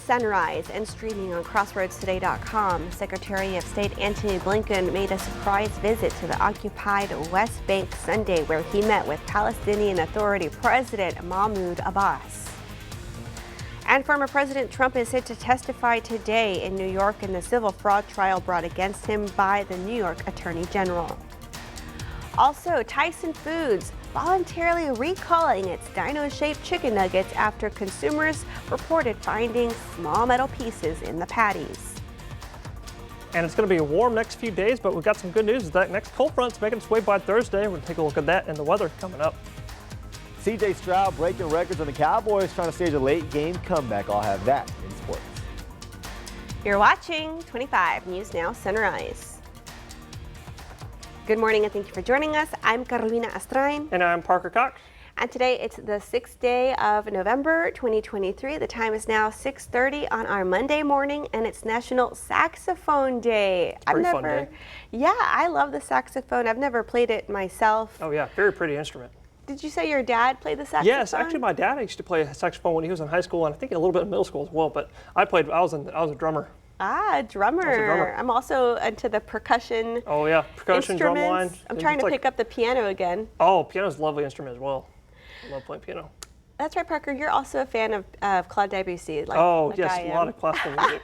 Sunrise and streaming on crossroadstoday.com. Secretary of State Antony Blinken made a surprise visit to the occupied West Bank Sunday, where he met with Palestinian Authority President Mahmoud Abbas. And former President Trump is set to testify today in New York in the civil fraud trial brought against him by the New York Attorney General. Also, Tyson Foods voluntarily recalling its dino-shaped chicken nuggets after consumers reported finding small metal pieces in the patties. And it's going to be a warm next few days, but we've got some good news. That next cold front's making its way by Thursday. We're going to take a look at that and the weather coming up. C.J. Stroud breaking records on the Cowboys, trying to stage a late game comeback. I'll have that in sports. You're watching 25 News Now Sunrise. Good morning and thank you for joining us. I'm Carolina Astrain. And I'm Parker Cox. And today it's the 6th day of November 2023. The time is now 6:30 on our Monday morning, and it's National Saxophone Day. Fun day. Yeah, I love the saxophone. I've never played it myself. Oh yeah, very pretty instrument. Did you say your dad played the saxophone? Yes, actually my dad used to play saxophone when he was in high school, and I think a little bit in middle school as well, but I was a drummer. Ah, drummer. I'm also into the percussion. Oh yeah, percussion, drumline. I'm trying to pick up the piano again. Oh, piano's a lovely instrument as well. I love playing piano. That's right, Parker. You're also a fan of Claude Debussy. Like yes, a lot of classical music.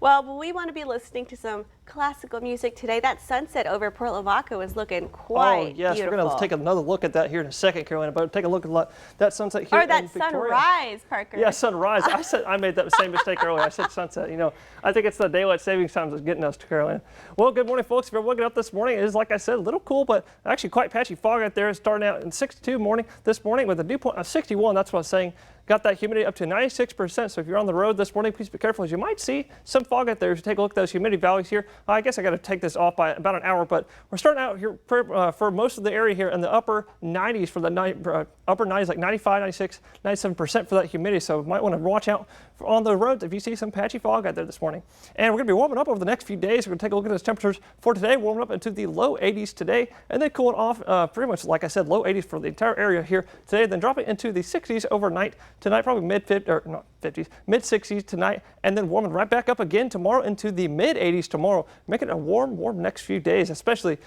Well, we want to be listening to some classical music today. That sunset over Port Lavaca is looking quite yes, beautiful. We're going to take another look at that here in a second, Carolina. But take a look at that sunset here in Victoria. Or that sunrise, Parker. Yeah, sunrise. I made that same mistake earlier. I said sunset. You know, I think it's the daylight savings time that's getting us to Carolina. Well, good morning, folks. If you're waking up this morning, it is, like I said, a little cool, but actually quite patchy fog out there. It's starting out in 62 this morning with a dew point of 61. That's what I was saying. Got that humidity up to 96%. So if you're on the road this morning, please be careful, as you might see some fog out there. If you take a look at those humidity values here, I guess I got to take this off by about an hour, but we're starting out here for most of the area here in the upper 90s for the upper 90s, like 95, 96, 97% for that humidity. So you might want to watch out on the roads if you see some patchy fog out there this morning. And we're going to be warming up over the next few days. We're going to take a look at those temperatures for today, warming up into the low 80s today, and then cooling off pretty much, like I said, low 80s for the entire area here today, then dropping into the 60s overnight tonight, probably mid 60s tonight, and then warming right back up again tomorrow into the mid 80s tomorrow, making it a warm next few days, especially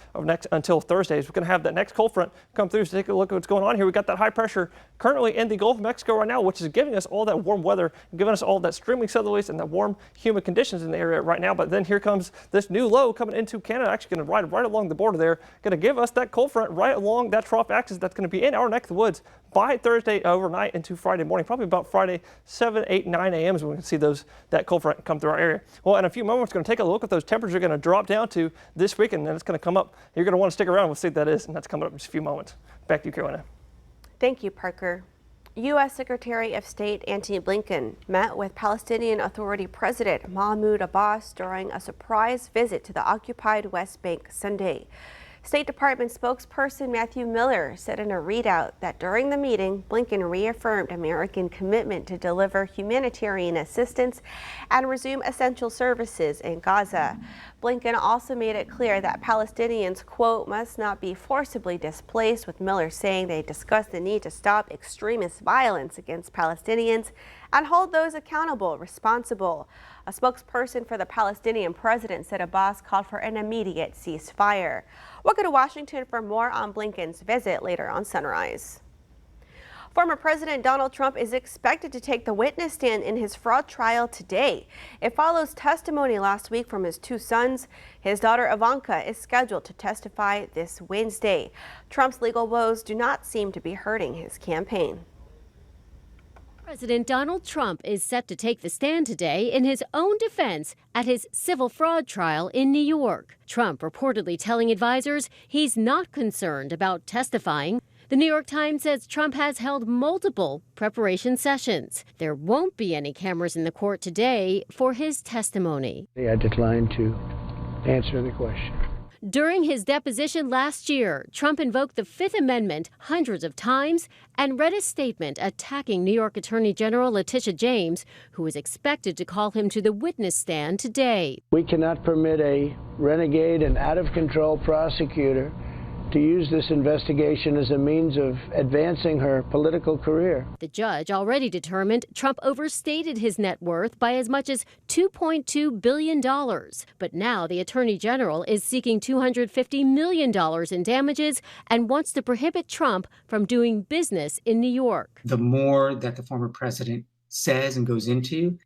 until Thursdays. We're going to have that next cold front come through. So take a look at what's going on here. We got that high pressure currently in the Gulf of Mexico right now, which is giving us all that warm weather, giving us all that streaming southerlies and the warm, humid conditions in the area right now. But then here comes this new low coming into Canada, actually going to ride right along the border there, going to give us that cold front right along that trough axis that's going to be in our neck of the woods by Thursday overnight into Friday morning, probably about Friday 7, 8, 9 a.m. is when we can see that cold front come through our area. Well, in a few moments, we're going to take a look at those temperatures are going to drop down to this week, and then it's going to come up. You're going to want to stick around. We'll see what that is, and that's coming up in just a few moments. Back to you, Carolina. Thank you, Parker. U.S. Secretary of State Antony Blinken met with Palestinian Authority President Mahmoud Abbas during a surprise visit to the occupied West Bank Sunday. State Department spokesperson Matthew Miller said in a readout that during the meeting, Blinken reaffirmed American commitment to deliver humanitarian assistance and resume essential services in Gaza. Blinken also made it clear that Palestinians, quote, must not be forcibly displaced, with Miller saying they discussed the need to stop extremist violence against Palestinians and hold those responsible. A spokesperson for the Palestinian president said Abbas called for an immediate ceasefire. We'll go to Washington for more on Blinken's visit later on Sunrise. Former President Donald Trump is expected to take the witness stand in his fraud trial today. It follows testimony last week from his two sons. His daughter Ivanka is scheduled to testify this Wednesday. Trump's legal woes do not seem to be hurting his campaign. President Donald Trump is set to take the stand today in his own defense at his civil fraud trial in New York. Trump reportedly telling advisors he's not concerned about testifying. The New York Times says Trump has held multiple preparation sessions. There won't be any cameras in the court today for his testimony. I declined to answer the question. During his deposition last year, Trump invoked the Fifth Amendment hundreds of times and read a statement attacking New York Attorney General Letitia James, who is expected to call him to the witness stand today. We cannot permit a renegade and out-of-control prosecutor to use this investigation as a means of advancing her political career. The judge already determined Trump overstated his net worth by as much as $2.2 billion. But now the Attorney General is seeking $250 million in damages and wants to prohibit Trump from doing business in New York. The more that the former president says and goes into,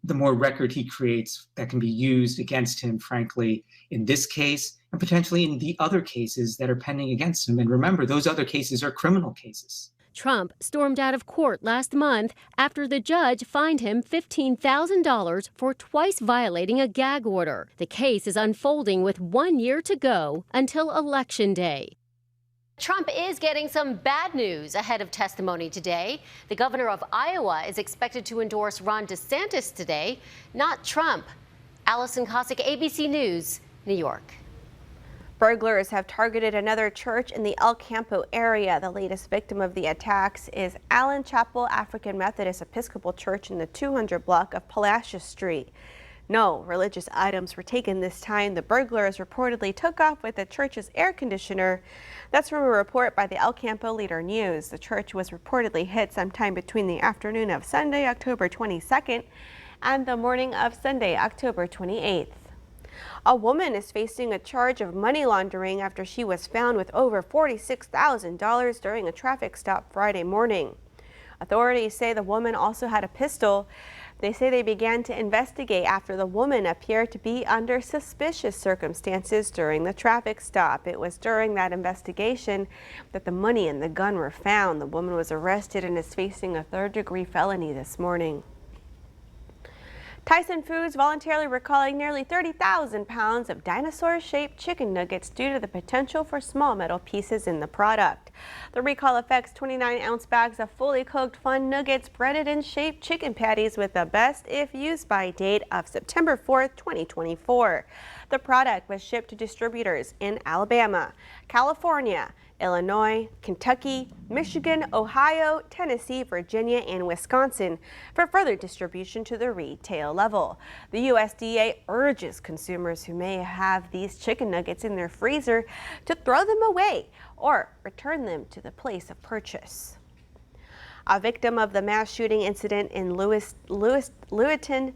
the more record he creates that can be used against him, frankly, in this case and potentially in the other cases that are pending against him. And remember, those other cases are criminal cases. Trump stormed out of court last month after the judge fined him $15,000 for twice violating a gag order. The case is unfolding with 1 year to go until Election Day. Trump is getting some bad news ahead of testimony today. The governor of Iowa is expected to endorse Ron DeSantis today, not Trump. Allison Cossack, ABC News, New York. Burglars have targeted another church in the El Campo area. The latest victim of the attacks is Allen Chapel African Methodist Episcopal Church in the 200 block of Palacios Street. No religious items were taken this time. The burglars reportedly took off with the church's air conditioner. That's from a report by the El Campo Leader News. The church was reportedly hit sometime between the afternoon of Sunday, October 22nd, and the morning of Sunday, October 28th. A woman is facing a charge of money laundering after she was found with over $46,000 during a traffic stop Friday morning. Authorities say the woman also had a pistol. They say they began to investigate after the woman appeared to be under suspicious circumstances during the traffic stop. It was during that investigation that the money and the gun were found. The woman was arrested and is facing a third-degree felony this morning. Tyson Foods voluntarily recalling nearly 30,000 pounds of dinosaur-shaped chicken nuggets due to the potential for small metal pieces in the product. The recall affects 29-ounce bags of fully cooked Fun Nuggets breaded in shaped chicken patties with a best if used by date of September 4th, 2024. The product was shipped to distributors in Alabama, California, Illinois, Kentucky, Michigan, Ohio, Tennessee, Virginia, and Wisconsin for further distribution to the retail level. The USDA urges consumers who may have these chicken nuggets in their freezer to throw them away or return them to the place of purchase. A victim of the mass shooting incident in Lewiston,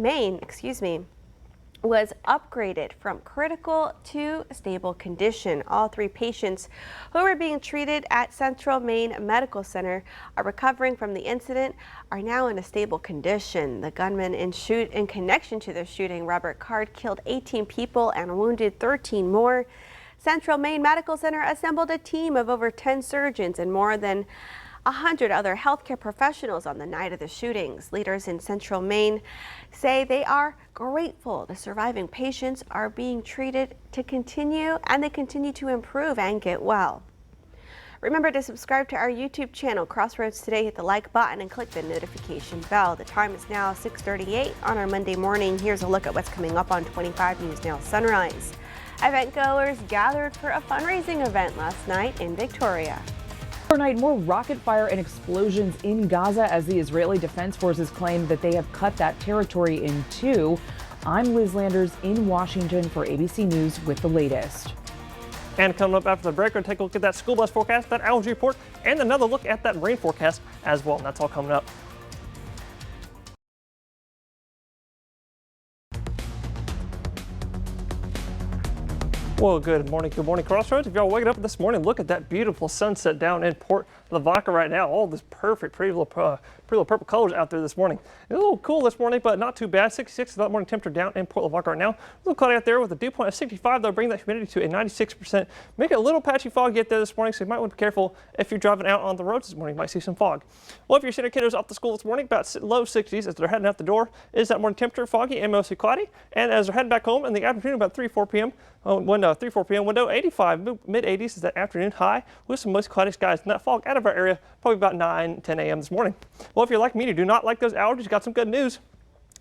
Maine, was upgraded from critical to stable condition. All three patients who were being treated at Central Maine Medical Center are recovering from the incident, are now in a stable condition. The gunman in connection to the shooting, Robert Card, killed 18 people and wounded 13 more. Central Maine Medical Center assembled a team of over 10 surgeons and more than 100 other healthcare professionals on the night of the shootings. Leaders in Central Maine say they are grateful the surviving patients are being treated to continue to improve and get well. Remember to subscribe to our YouTube channel, Crossroads Today. Hit the like button and click the notification bell. The time is now 6:38 on our Monday morning. Here's a look at what's coming up on 25 News Now Sunrise. Event goers gathered for a fundraising event last night in Victoria. Overnight, more rocket fire and explosions in Gaza as the Israeli Defense Forces claim that they have cut that territory in two. I'm Liz Landers in Washington for ABC News with the latest. And coming up after the break, we're going to take a look at that school bus forecast, that allergy report, and another look at that rain forecast as well. And that's all coming up. Well, good morning, Crossroads. If y'all waking up this morning, look at that beautiful sunset down in Port Lavaca right now. All this perfect, pretty little purple colors out there this morning. It's a little cool this morning, but not too bad. 66 is that morning temperature down in Port Lavaca right now. A little cloudy out there with a dew point of 65. They'll bring that humidity to a 96%. Make it a little patchy foggy out there this morning, so you might want to be careful if you're driving out on the roads this morning. You might see some fog. Well, if you're sending your kiddos off to school this morning, about low 60s as they're heading out the door is that morning temperature, foggy and mostly cloudy. And as they're heading back home in the afternoon, about 3-4 p.m., window 3-4 p.m. window 85, mid 80s is that afternoon high with some mostly cloudy skies and that fog out of our area probably about 9-10 a.m. this morning. Well, if you're like me, you do not like those allergies, got some good news.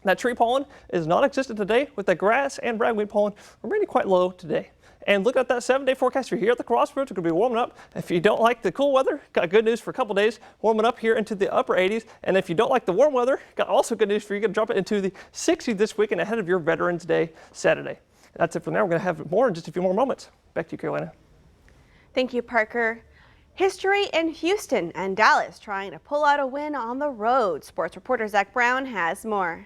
That tree pollen is non-existent today with the grass and ragweed pollen remaining quite low today. And look at that 7-day forecast. If you're here at the Crossroads, we're going to be warming up. If you don't like the cool weather, got good news for a couple days, warming up here into the upper 80s. And if you don't like the warm weather, got also good news for you. You're going to drop it into the 60s this week and ahead of your Veterans Day Saturday. That's it for now. We're going to have more in just a few more moments. Back to you, Carolina. Thank you, Parker. History in Houston and Dallas trying to pull out a win on the road. Sports reporter Zach Brown has more.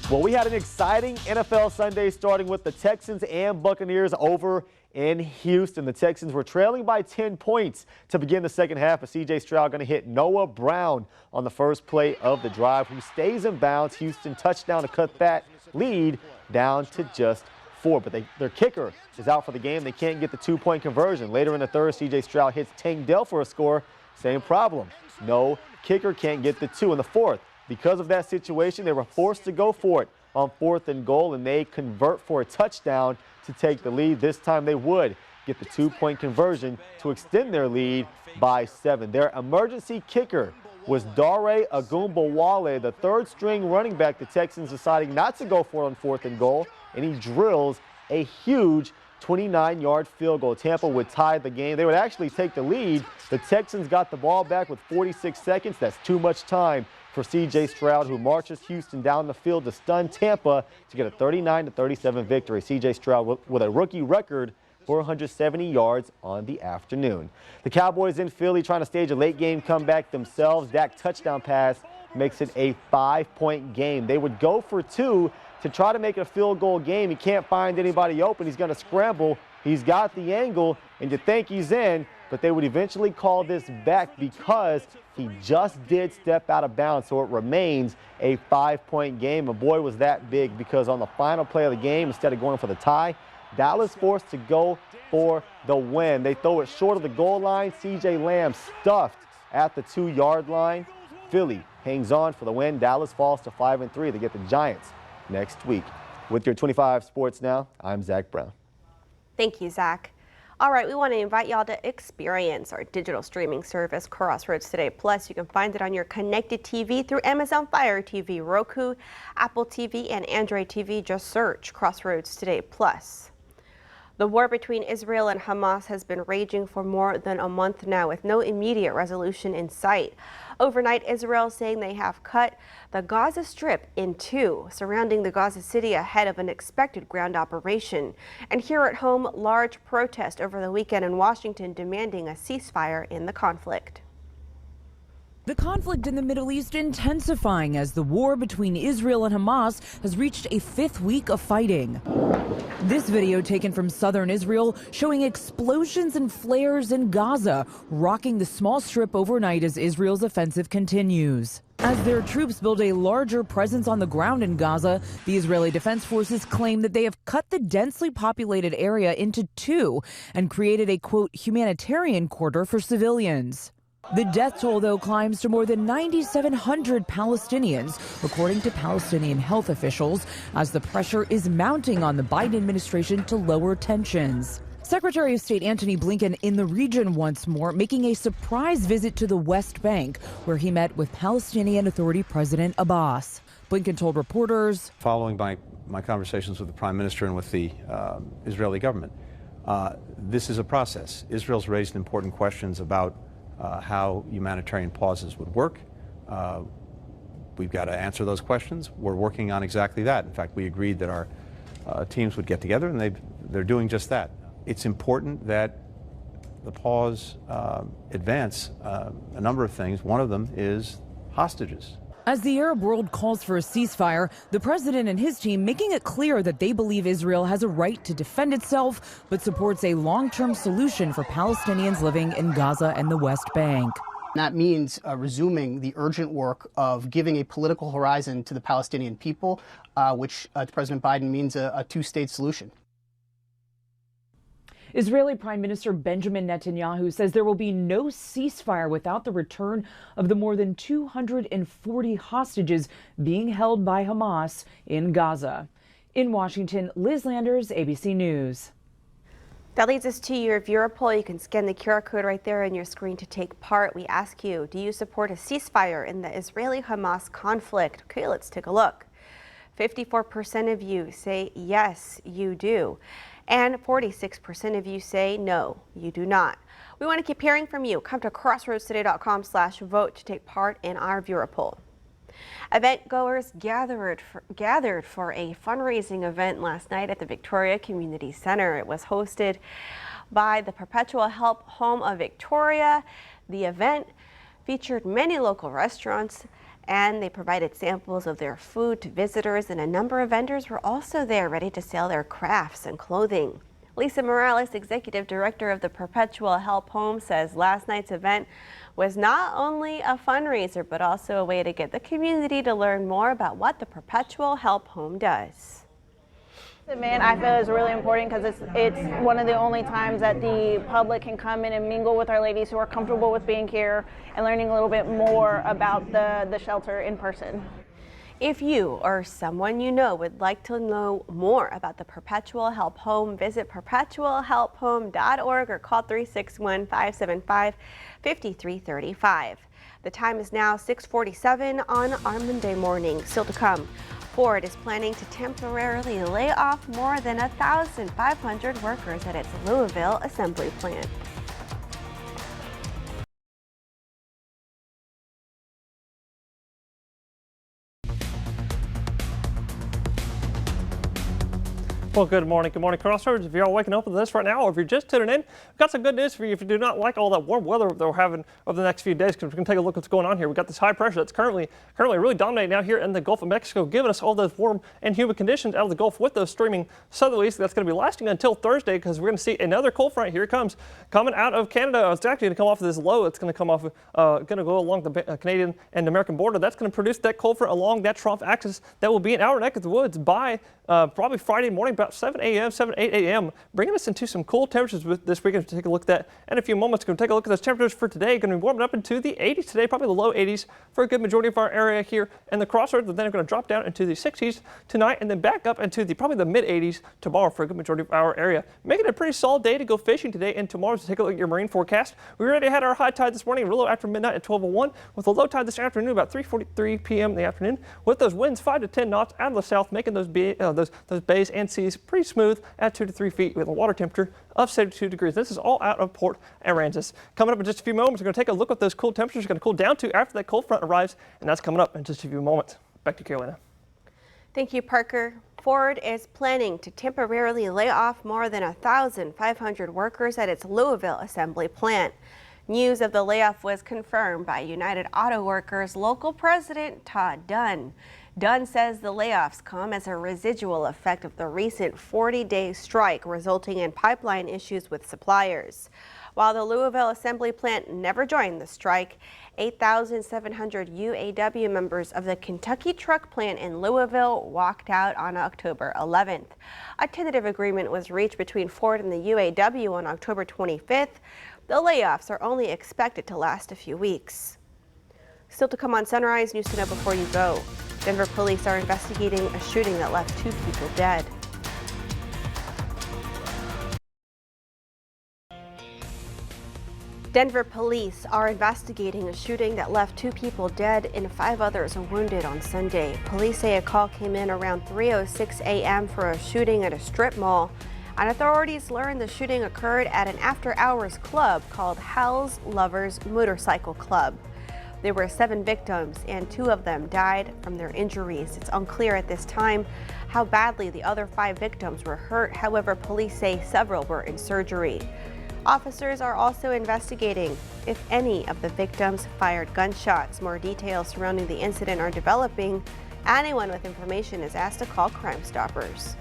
Well, we had an exciting NFL Sunday starting with the Texans and Buccaneers over in Houston. The Texans were trailing by 10 points to begin the second half, but C.J. Stroud going to hit Noah Brown on the first play of the drive, who stays in bounds. Houston touchdown to cut that lead down to just 4. But their kicker is out for the game. They can't get the 2-point conversion. Later in the third, C.J. Stroud hits Tank Dell for a score. Same problem. No kicker can't get the 2 in the fourth. Because of that situation, they were forced to go for it on 4th and goal, and they convert for a touchdown to take the lead. This time they would get the 2-point conversion to extend their lead by 7. Their emergency kicker was Dare Agumbawale, the third-string running back. The Texans deciding not to go for it on 4th and goal, and he drills a huge 29-yard field goal. Tampa would tie the game. They would actually take the lead. The Texans got the ball back with 46 seconds. That's too much time for C.J. Stroud, who marches Houston down the field to stun Tampa to get a 39-37 victory. C.J. Stroud with a rookie record 470 yards on the afternoon. The Cowboys in Philly trying to stage a late game comeback themselves. Dak touchdown pass makes it a 5-point game. They would go for 2 to try to make it a field goal game. He can't find anybody open. He's going to scramble. He's got the angle, and you think he's in, but they would eventually call this back because he just did step out of bounds, so it remains a 5-point game. And boy, was that big, because on the final play of the game, instead of going for the tie, Dallas forced to go for the win. They throw it short of the goal line. C.J. Lamb stuffed at the 2-yard line. Philly hangs on for the win. Dallas falls to 5-3. They get the Giants next week. With your 25 Sports Now, I'm Zach Brown. Thank you, Zach. All right, we want to invite y'all to experience our digital streaming service, Crossroads Today Plus. You can find it on your connected TV through Amazon Fire TV, Roku, Apple TV, and Android TV. Just search Crossroads Today Plus. The war between Israel and Hamas has been raging for more than a month now, with no immediate resolution in sight. Overnight, Israel saying they have cut the Gaza Strip in 2, surrounding the Gaza City ahead of an expected ground operation. And here at home, large protest over the weekend in Washington demanding a ceasefire in the conflict. The conflict in the Middle East intensifying as the war between Israel and Hamas has reached a 5th week of fighting. This video taken from southern Israel showing explosions and flares in Gaza, rocking the small strip overnight as Israel's offensive continues. As their troops build a larger presence on the ground in Gaza, the Israeli Defense Forces claim that they have cut the densely populated area into 2 and created a, quote, humanitarian corridor for civilians. The death toll, though, climbs to more than 9,700 Palestinians, according to Palestinian health officials, as the pressure is mounting on the Biden administration to lower tensions. Secretary of State Antony Blinken in the region once more, making a surprise visit to the West Bank, where he met with Palestinian Authority President Abbas. Blinken told reporters, following my conversations with the Prime Minister and with the Israeli government, this is a process. Israel's raised important questions about how humanitarian pauses would work. We've got to answer those questions. We're working on exactly that. In fact, we agreed that our teams would get together, and they're doing just that. It's important that the pause advance a number of things. One of them is hostages. As the Arab world calls for a ceasefire, the president and his team making it clear that they believe Israel has a right to defend itself, but supports a long-term solution for Palestinians living in Gaza and the West Bank. That means resuming the urgent work of giving a political horizon to the Palestinian people, which to President Biden means a two-state solution. Israeli Prime Minister Benjamin Netanyahu says there will be no ceasefire without the return of the more than 240 hostages being held by Hamas in Gaza. In Washington, Liz Landers, ABC News. That leads us to your viewer poll. You can scan the QR code right there on your screen to take part. We ask you, do you support a ceasefire in the Israeli-Hamas conflict? Okay, let's take a look. 54% of you say yes, you do. And 46% of you say no, you do not. We want to keep hearing from you. Come to crossroadstoday.com/vote to take part in our viewer poll. Event goers gathered for a fundraising event last night at the Victoria Community Center. It was hosted by the Perpetual Help Home of Victoria. The event featured many local restaurants, and they provided samples of their food to visitors, and a number of vendors were also there ready to sell their crafts and clothing. Lisa Morales, Executive Director of the Perpetual Help Home, says last night's event was not only a fundraiser, but also a way to get the community to learn more about what the Perpetual Help Home does. The event I feel is really important because it's one of the only times that the public can come in and mingle with our ladies who are comfortable with being here and learning a little bit more about the shelter in person. If you or someone you know would like to know more about the Perpetual Help Home, visit perpetualhelphome.org or call 361-575-5335. The time is now 6:47 on our Monday morning. Still to come, Ford is planning to temporarily lay off more than 1,500 workers at its Louisville assembly plant. Well, good morning, Crossroads. If you're all waking up with this right now, or if you're just tuning in, we've got some good news for you if you do not like all that warm weather that we're having over the next few days, because we're going to take a look at what's going on here. We've got this high pressure that's currently really dominating out here in the Gulf of Mexico, giving us all those warm and humid conditions out of the Gulf with those streaming southerlies. That's going to be lasting until Thursday, because we're going to see another cold front. Here it comes, coming out of Canada. It's actually going to come off of this low. It's going to come off, going to go along the Canadian and American border. That's going to produce that cold front along that trough axis that will be in our neck of the woods by probably Friday morning, about 7 a.m., 7 to 8 a.m., bringing us into some cool temperatures this weekend to take a look at that in a few moments. Going to take a look at those temperatures for today. Going to be warming up into the 80s today, probably the low 80s for a good majority of our area here in the Crossroads. But then we're going to drop down into the 60s tonight, and then back up into probably the mid 80s tomorrow for a good majority of our area. Making it a pretty solid day to go fishing today and tomorrow. So take a look at your marine forecast. We already had our high tide this morning, a little after midnight at 12:01, with a low tide this afternoon about 3:43 p.m. in the afternoon, with those winds 5 to 10 knots out of the south, making those bays and seas pretty smooth at 2 to 3 feet with a water temperature of 72 degrees. This is all out of Port Aransas. Coming up in just a few moments, we're going to take a look at those cool temperatures are going to cool down to after that cold front arrives, and that's coming up in just a few moments. Back to Carolina. Thank you, Parker. Ford is planning to temporarily lay off more than 1,500 workers at its Louisville assembly plant. News of the layoff was confirmed by United Auto Workers local president Todd Dunn. Dunn says the layoffs come as a residual effect of the recent 40-day strike resulting in pipeline issues with suppliers. While the Louisville assembly plant never joined the strike, 8,700 UAW members of the Kentucky truck plant in Louisville walked out on October 11th. A tentative agreement was reached between Ford and the UAW on October 25th. The layoffs are only expected to last a few weeks. Still to come on Sunrise, news to know before you go. Denver police are investigating a shooting that left 2 people dead. Denver police are investigating a shooting that left 2 people dead and 5 others wounded on Sunday. Police say a call came in around 3:06 a.m. for a shooting at a strip mall, and authorities learned the shooting occurred at an after-hours club called Hell's Lovers Motorcycle Club. There were 7 victims, and 2 of them died from their injuries. It's unclear at this time how badly the other 5 victims were hurt. However, police say several were in surgery. Officers are also investigating if any of the victims fired gunshots. More details surrounding the incident are developing. Anyone with information is asked to call Crime Stoppers.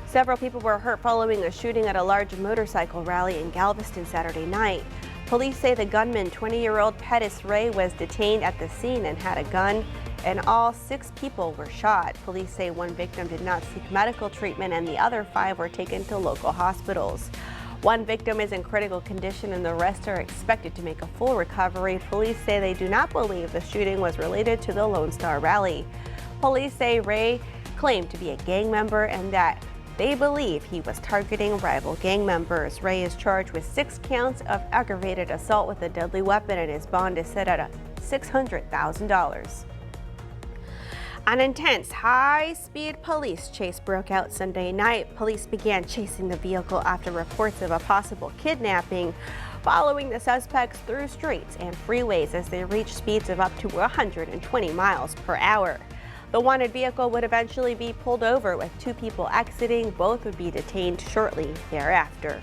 Several people were hurt following a shooting at a large motorcycle rally in Galveston Saturday night. Police say the gunman, 20-year-old Pettis Ray, was detained at the scene and had a gun, and all 6 people were shot. Police say 1 victim did not seek medical treatment and the other 5 were taken to local hospitals. 1 victim is in critical condition and the rest are expected to make a full recovery. Police say they do not believe the shooting was related to the Lone Star Rally. Police say Ray claimed to be a gang member and that they believe he was targeting rival gang members. Ray is charged with 6 counts of aggravated assault with a deadly weapon, and his bond is set at $600,000. An intense high-speed police chase broke out Sunday night. Police began chasing the vehicle after reports of a possible kidnapping. following the suspects through streets and freeways as they reach speeds of up to 120 miles per hour. The wanted vehicle would eventually be pulled over with 2 people exiting. Both would be detained shortly thereafter.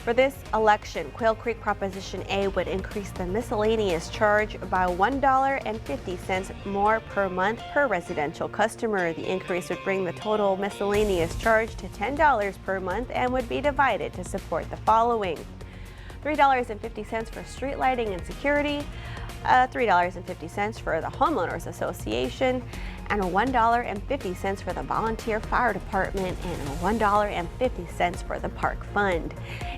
For this election, Quail Creek Proposition A would increase the miscellaneous charge by $1.50 more per month per residential customer. The increase would bring the total miscellaneous charge to $10 per month and would be divided to support the following: $3.50 for street lighting and security, $3.50 for the Homeowners Association, and $1.50 for the Volunteer Fire Department, and $1.50 for the Park Fund.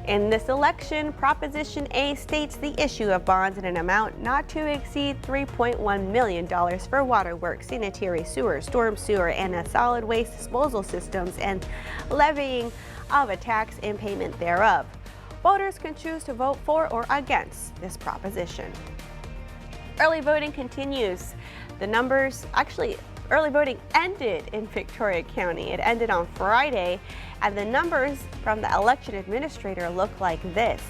In this election, Proposition A states the issue of bonds in an amount not to exceed $3.1 million for waterworks, sanitary sewer, storm sewer, and solid waste disposal systems, and levying of a tax in payment thereof. Voters can choose to vote for or against this proposition. Early voting continues. Early voting ended in Victoria County. It ended on Friday, and the numbers from the election administrator look like this.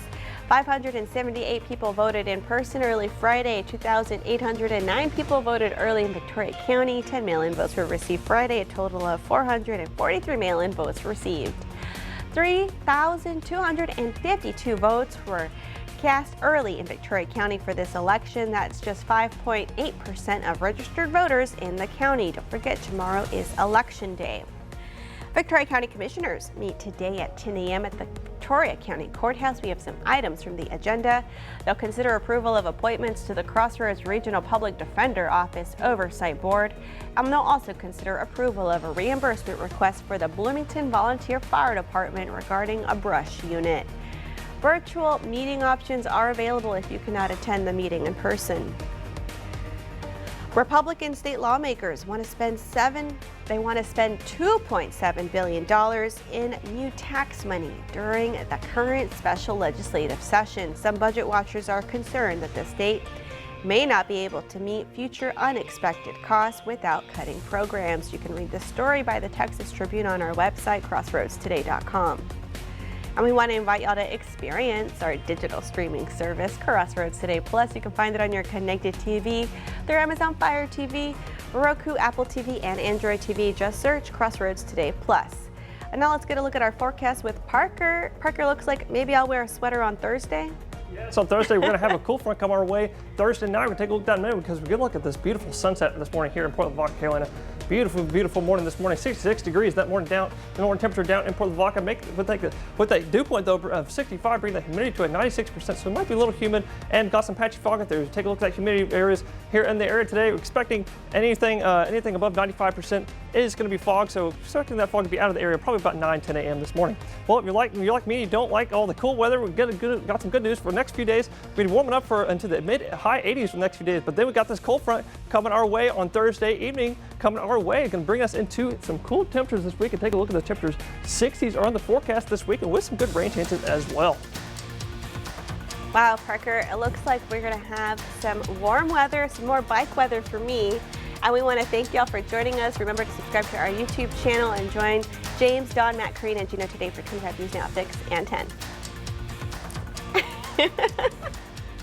578 people voted in person early Friday. 2,809 people voted early in Victoria County. 10 mail-in votes were received Friday. A total of 443 mail-in votes received. 3,252 votes were cast early in Victoria County for this election. That's just 5.8% of registered voters in the county. Don't forget, tomorrow is Election Day. Victoria County Commissioners meet today at 10 a.m. at the Victoria County Courthouse. We have some items from the agenda. They'll consider approval of appointments to the Crossroads Regional Public Defender Office Oversight Board. And they'll also consider approval of a reimbursement request for the Bloomington Volunteer Fire Department regarding a brush unit. Virtual meeting options are available if you cannot attend the meeting in person. Republican state lawmakers want to spend $2.7 billion in new tax money during the current special legislative session. Some budget watchers are concerned that the state may not be able to meet future unexpected costs without cutting programs. You can read this story by the Texas Tribune on our website, crossroadstoday.com. And we want to invite y'all to experience our digital streaming service, Crossroads Today Plus. You can find it on your connected TV through Amazon Fire TV, Roku, Apple TV, and Android TV. Just search Crossroads Today Plus. And now let's get a look at our forecast with Parker. Parker, looks like maybe I'll wear a sweater on Thursday. Yes, on Thursday we're going to have a cool front come our way. Thursday night we're going to take a look down there because we're going to look at this beautiful sunset this morning here in Port Lavaca, Carolina. Beautiful, beautiful morning this morning. 66 degrees that morning down. The morning temperature down in Port Lavaca. With that dew point though of 65, bring the humidity to a 96%. So it might be a little humid and got some patchy fog out there. Take a look at that humidity areas here in the area today. We're expecting anything above 95%. It is going to be fog, so expecting that fog to be out of the area probably about 9-10 a.m. this morning. Well, if you're like me, you don't like all the cool weather, we've got some good news for the next few days. We'll be warming up into the mid-high 80s for the next few days, but then we got this cold front coming our way on Thursday evening, coming our way. It can bring us into some cool temperatures this week, and take a look at the temperatures. 60s are on the forecast this week, and with some good rain chances as well. Wow, Parker, it looks like we're going to have some warm weather, some more bike weather for me. And we want to thank y'all for joining us. Remember to subscribe to our YouTube channel and join James, Don, Matt, Karina, and Gino today for 25 News Now at 6 and 10.